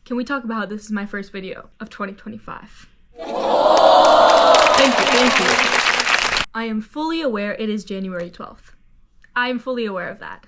Can we talk about how this is my first video of 2025? Thank you. I am fully aware it is January 12th. I am fully aware of that.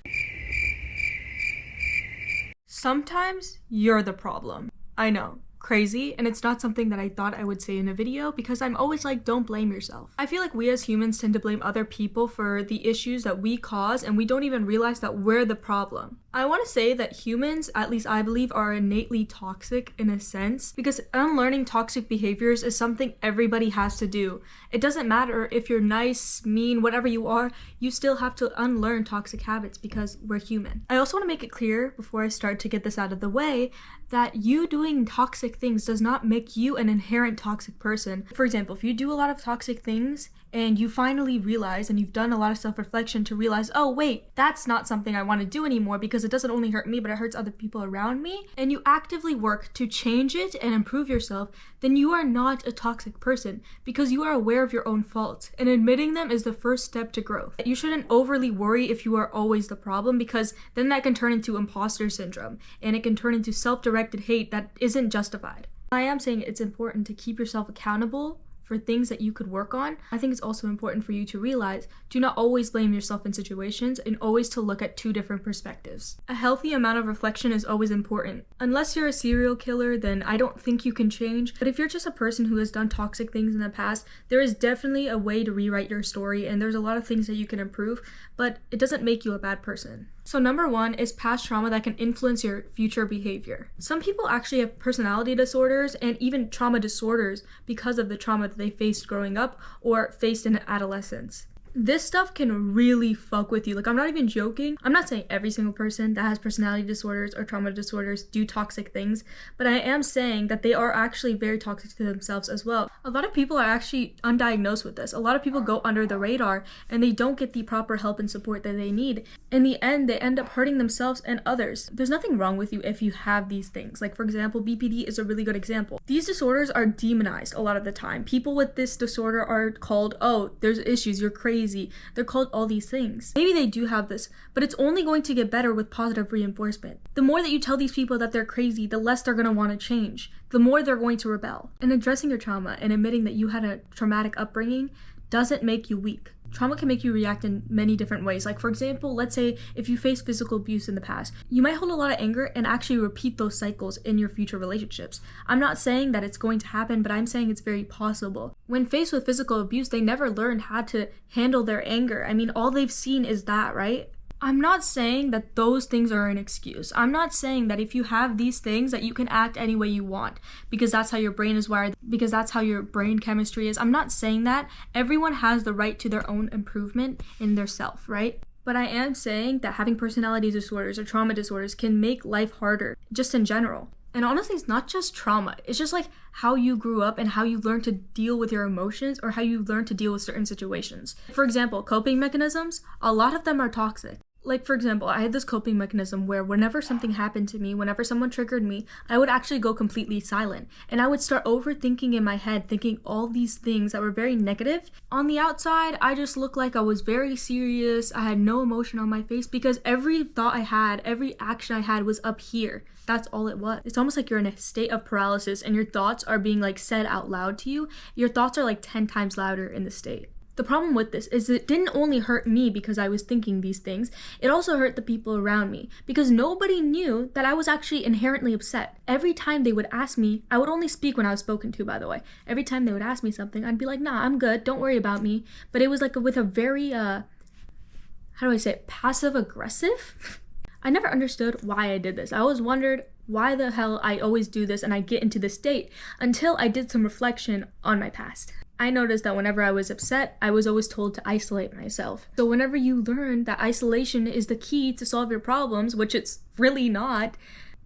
Sometimes you're the problem. I know. Crazy, and it's not something that I thought I would say in a video because I'm always like, don't blame yourself. I feel like we as humans tend to blame other people for the issues that we cause, and we don't even realize that we're the problem. I want to say that humans, at least I believe, are innately toxic in a sense because unlearning toxic behaviors is something everybody has to do. It doesn't matter if you're nice, mean, whatever you are, you still have to unlearn toxic habits because we're human. I also want to make it clear before I start to get this out of the way that you doing toxic things does not make you an inherent toxic person. For example, if you do a lot of toxic things and you finally realize, and you've done a lot of self-reflection to realize, oh wait, that's not something I want to do anymore because it doesn't only hurt me, but it hurts other people around me, and you actively work to change it and improve yourself, then you are not a toxic person because you are aware of your own faults, and admitting them is the first step to growth. You shouldn't overly worry if you are always the problem because then that can turn into imposter syndrome, and it can turn into self-directed hate that isn't justified. I am saying it's important to keep yourself accountable for things that you could work on. I think it's also important for you to realize, do not always blame yourself in situations and always to look at two different perspectives. A healthy amount of reflection is always important. Unless you're a serial killer, then I don't think you can change. But if you're just a person who has done toxic things in the past, there is definitely a way to rewrite your story, and there's a lot of things that you can improve, but it doesn't make you a bad person. So number one is past trauma that can influence your future behavior. Some people actually have personality disorders and even trauma disorders because of the trauma that they faced growing up or faced in adolescence. This stuff can really fuck with you. Like, I'm not even joking. I'm not saying every single person that has personality disorders or trauma disorders do toxic things, but I am saying that they are actually very toxic to themselves as well. A lot of people are actually undiagnosed with this. A lot of people go under the radar and they don't get the proper help and support that they need. In the end, they end up hurting themselves and others. There's nothing wrong with you if you have these things. Like, for example, BPD is a really good example. These disorders are demonized a lot of the time. People with this disorder are called, oh, there's issues, you're crazy. They're called all these things. Maybe they do have this, but it's only going to get better with positive reinforcement. The more that you tell these people that they're crazy, the less they're going to want to change. The more they're going to rebel. And addressing your trauma and admitting that you had a traumatic upbringing doesn't make you weak. Trauma can make you react in many different ways. Like, for example, let's say if you faced physical abuse in the past, you might hold a lot of anger and actually repeat those cycles in your future relationships. I'm not saying that it's going to happen, but I'm saying it's very possible. When faced with physical abuse, they never learned how to handle their anger. I mean, all they've seen is that, right? I'm not saying that those things are an excuse. I'm not saying that if you have these things that you can act any way you want because that's how your brain is wired, because that's how your brain chemistry is. I'm not saying that. Everyone has the right to their own improvement in their self, right? But I am saying that having personality disorders or trauma disorders can make life harder, just in general. And honestly, it's not just trauma. It's just like how you grew up and how you learn to deal with your emotions or how you learn to deal with certain situations. For example, coping mechanisms, a lot of them are toxic. Like, for example, I had this coping mechanism where whenever something happened to me, whenever someone triggered me, I would actually go completely silent. And I would start overthinking in my head, thinking all these things that were very negative. On the outside, I just looked like I was very serious. I had no emotion on my face because every thought I had, every action I had was up here. That's all it was. It's almost like you're in a state of paralysis and your thoughts are being like said out loud to you. Your thoughts are like 10 times louder in the state. The problem with this is it didn't only hurt me because I was thinking these things, it also hurt the people around me because nobody knew that I was actually inherently upset. Every time they would ask me, I would only speak when I was spoken to, by the way. Every time they would ask me something, I'd be like, nah, I'm good, don't worry about me. But it was like with a very, passive aggressive? I never understood why I did this. I always wondered why the hell I always do this and I get into this state until I did some reflection on my past. I noticed that whenever I was upset, I was always told to isolate myself. So whenever you learn that isolation is the key to solve your problems, which it's really not,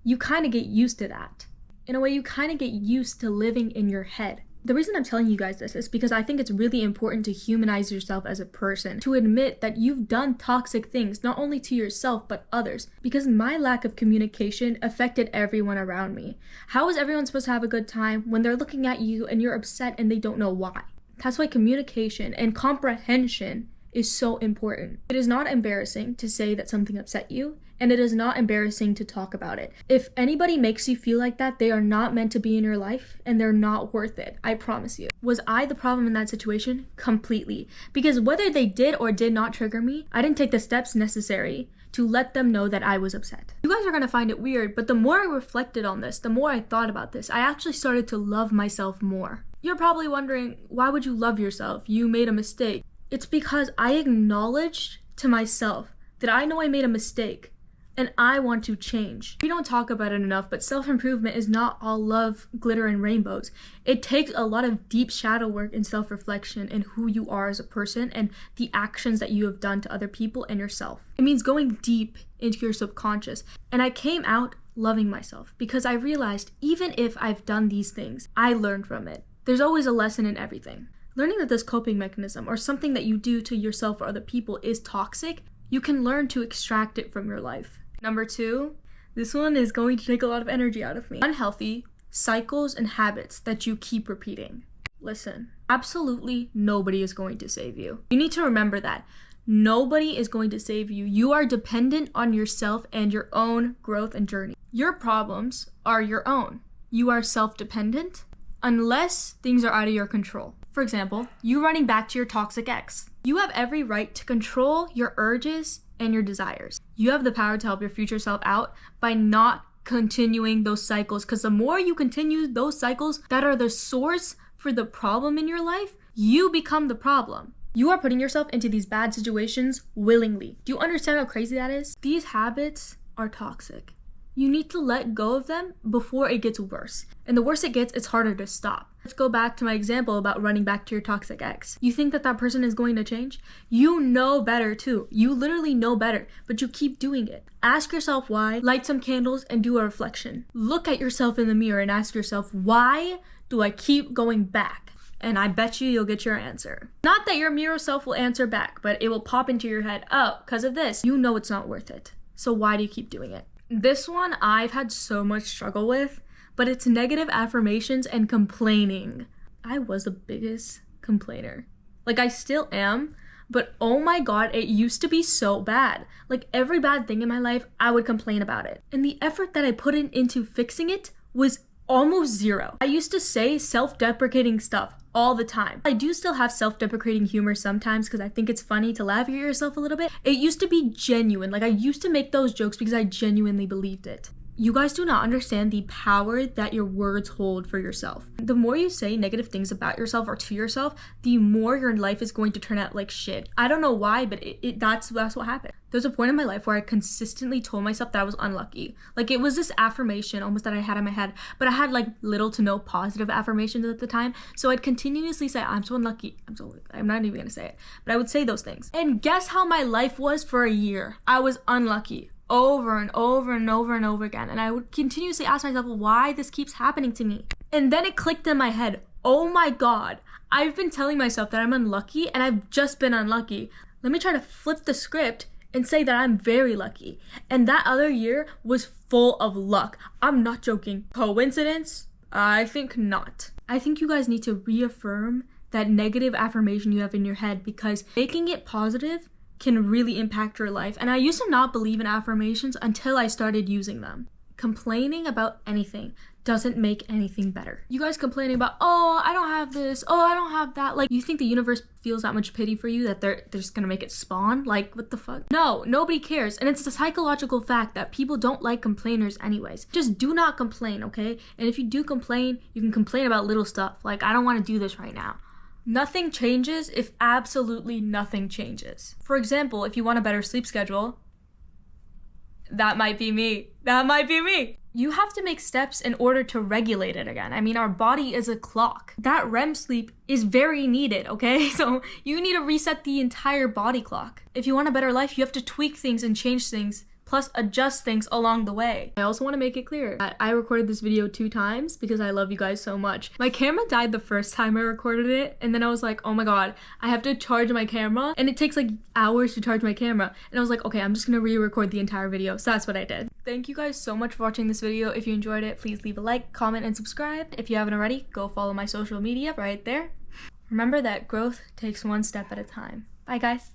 you kind of get used to that. In a way, you kind of get used to living in your head. The reason I'm telling you guys this is because I think it's really important to humanize yourself as a person, to admit that you've done toxic things, not only to yourself, but others. Because my lack of communication affected everyone around me. How is everyone supposed to have a good time when they're looking at you and you're upset and they don't know why? That's why communication and comprehension is so important. It is not embarrassing to say that something upset you. and it is not embarrassing to talk about it. If anybody makes you feel like that, they are not meant to be in your life and they're not worth it. I promise you. Was I the problem in that situation? Completely. Because whether they did or did not trigger me, I didn't take the steps necessary to let them know that I was upset. You guys are gonna find it weird, but the more I reflected on this, the more I thought about this, I actually started to love myself more. You're probably wondering, why would you love yourself? You made a mistake. It's because I acknowledged to myself that I know I made a mistake and I want to change. We don't talk about it enough, but self-improvement is not all love, glitter, and rainbows. It takes a lot of deep shadow work and self-reflection in who you are as a person and the actions that you have done to other people and yourself. It means going deep into your subconscious. And I came out loving myself because I realized even if I've done these things, I learned from it. There's always a lesson in everything. Learning that this coping mechanism or something that you do to yourself or other people is toxic, you can learn to extract it from your life. Number 2, this one is going to take a lot of energy out of me. Unhealthy cycles and habits that you keep repeating. Listen, absolutely nobody is going to save you. You need to remember that. Nobody is going to save you. You are dependent on yourself and your own growth and journey. Your problems are your own. You are self-dependent unless things are out of your control. For example, you running back to your toxic ex. You have every right to control your urges and your desires. You have the power to help your future self out by not continuing those cycles, because the more you continue those cycles that are the source for the problem in your life, you become the problem. You are putting yourself into these bad situations willingly. Do you understand how crazy that is? These habits are toxic. You need to let go of them before it gets worse. And the worse it gets, it's harder to stop. Let's go back to my example about running back to your toxic ex. You think that that person is going to change? You know better too. You literally know better, but you keep doing it. Ask yourself why, light some candles, and do a reflection. Look at yourself in the mirror and ask yourself, why do I keep going back? And I bet you'll get your answer. Not that your mirror self will answer back, but it will pop into your head, oh, because of this. You know it's not worth it. So why do you keep doing it? This one I've had so much struggle with, but it's negative affirmations and complaining. I was the biggest complainer. Like, I still am, but oh my god, it used to be so bad. Like, every bad thing in my life, I would complain about it. And the effort that I put into fixing it was almost zero. I used to say self-deprecating stuff all the time. I do still have self-deprecating humor sometimes because I think it's funny to laugh at yourself a little bit. It used to be genuine. Like, I used to make those jokes because I genuinely believed it. You guys do not understand the power that your words hold for yourself. The more you say negative things about yourself or to yourself, the more your life is going to turn out like shit. I don't know why, but that's what happened. There's a point in my life where I consistently told myself that I was unlucky. Like, it was this affirmation almost that I had in my head, but I had like little to no positive affirmations at the time. So I'd continuously say, I'm so unlucky. I'm not even gonna say it, but I would say those things. And guess how my life was for a year? I was unlucky. Over and over and over and over again. And I would continuously ask myself why this keeps happening to me. And then it clicked in my head, oh my god, I've been telling myself that I'm unlucky and I've just been unlucky. Let me try to flip the script and say that I'm very lucky. And that other year was full of luck. I'm not joking. Coincidence? I think not. I think you guys need to reaffirm that negative affirmation you have in your head, because making it positive can really impact your life. And I used to not believe in affirmations until I started using them. Complaining about anything doesn't make anything better. You guys complaining about, oh, I don't have this, oh, I don't have that. Like, you think the universe feels that much pity for you that they're just gonna make it spawn? Like, what the fuck? No, nobody cares. And it's a psychological fact that people don't like complainers anyways. Just do not complain, okay? And if you do complain, you can complain about little stuff. Like, I don't want to do this right now. Nothing changes if absolutely nothing changes. For example, if you want a better sleep schedule, that might be me. That might be me. You have to make steps in order to regulate it again. I mean, our body is a clock. That REM sleep is very needed, okay? So you need to reset the entire body clock. If you want a better life, you have to tweak things and change things, plus adjust things along the way. I also want to make it clear that I recorded this video 2 times because I love you guys so much. My camera died the first time I recorded it, and then I was like, oh my god, I have to charge my camera, and it takes like hours to charge my camera. And I was like, okay, I'm just gonna re-record the entire video. So that's what I did. Thank you guys so much for watching this video. If you enjoyed it, please leave a like, comment, and subscribe. If you haven't already, go follow my social media right there. Remember that growth takes one step at a time. Bye guys.